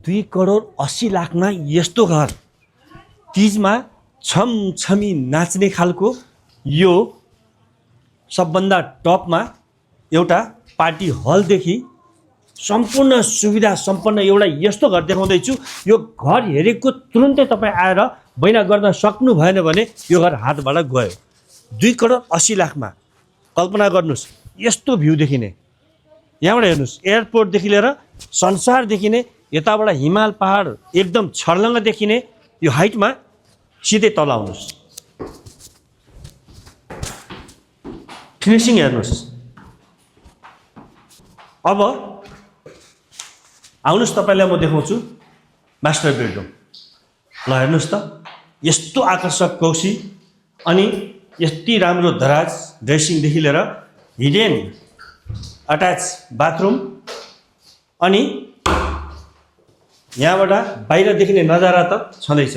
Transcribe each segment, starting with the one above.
2,80,00,000 मा यस्तो घर तीजमा छमछमी नाच्ने खालको यो सबभन्दा टपमा एउटा पार्टी हलदेखि सम्पूर्ण सुविधा सम्पन्न एउटा यस्तो घर देखाउँदैछु। यो घर हेरेको तुरुन्तै तपाईँ आएर बैना गर्न सक्नु भएन भने यो घर हातबाट गयो। 2,80,00,000 मा कल्पना गर्नुहोस् यस्तो भ्यू देखिने। यहाँबाट हेर्नुहोस् एयरपोर्टदेखि लिएर संसार देखिने, यताबाट हिमाल पहाड एकदम छर्लङ्ग देखिने। यो हाइटमा सिधै तल आउनुहोस्, फिनिसिङ हेर्नुहोस्। अब आउनुहोस् तपाईँलाई म देखाउँछु मास्टर बेडरुम। ल हेर्नुहोस् त, यस्तो आकर्षक कौशी अनि यति राम्रो दराज, ड्रेसिङदेखि लिएर हिडेन अट्याच बाथरुम अनि यहाँबाट बाहिर देखिने नजारा त छँदैछ।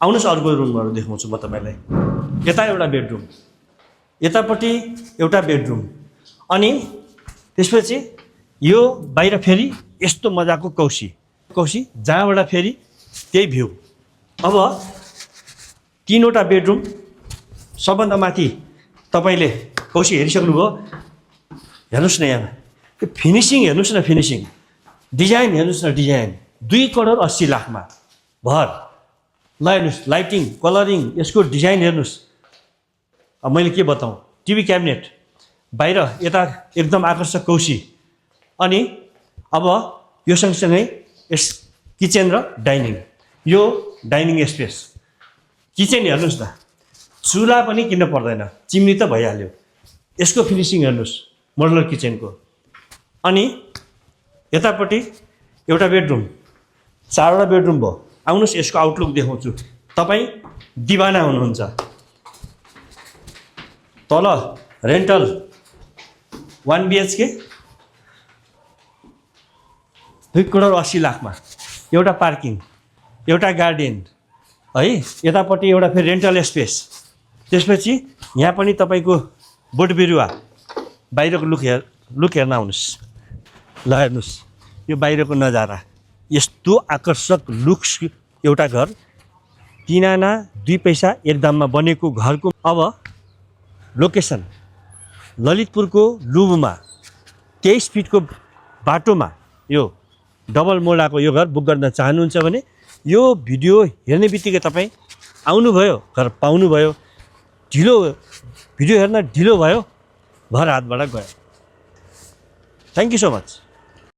आउनुहोस् अर्को रुमहरू देखाउँछु म तपाईँलाई। यता एउटा बेडरुम, यतापट्टि एउटा बेडरुम अनि त्यसपछि यो बाहिर फेरि यस्तो मजाको कौशी जहाँबाट फेरि त्यही भ्यू। अब 3वटा बेडरुम, सबभन्दा माथि तपाईँले कौशी हेरिसक्नुभयो। हेर्नुहोस् न यहाँ त्यो फिनिसिङ हेर्नुहोस् न, फिनिसिङ डिजाइन हेर्नुहोस् न, डिजाइन 2,80,00,000 मा भर। ल हेर्नुहोस् लाइटिङ, कलरिङ, यसको डिजाइन हेर्नुहोस्। अब मैले के बताऊँ, टिभी क्याबिनेट बाहिर यता एकदम आकर्षक कौशी अनि अब यो सँगसँगै यस किचन र डाइनिङ। यो डाइनिङ स्पेस, किचन हेर्नुहोस् न, चुल्हा पनि किन्न पर्दैन, चिम्नी त भइहाल्यो। यसको फिनिसिङ हेर्नुहोस् मोडलर किचनको। अनि यतापट्टि एउटा बेडरुम, 4वटा बेडरुम भयो। आउनुहोस् यसको आउटलुक देखाउँछु, तपाईँ दिवाना हुनुहुन्छ। तल रेन्टल 1 BHK 2,80,00,000 मा एउटा पार्किङ, एउटा गार्डन है, यतापट्टि एउटा फेरि रेन्टल स्पेस। त्यसपछि यहाँ पनि तपाईँको बोट बिरुवा। बाहिरको लुक हेर्न आउनुहोस्। ल हेर्नुहोस् यो बाहिरको नजारा, यस्तो आकर्षक लुक्स एउटा घर। 3 आना 2 पैसा एक दाममा बनेको घरको अब लोकेसन ललितपुरको लुबुमा 23 फिटको बाटोमा यो डबल मोडाको यो घर बुक गर्न चाहनुहुन्छ भने यो भिडियो हेर्ने बित्तिकै तपाईँ आउनुभयो, घर पाउनुभयो। भिडियो हेर्न ढिलो भयो, घर हातबाट गयो। Thank you so much.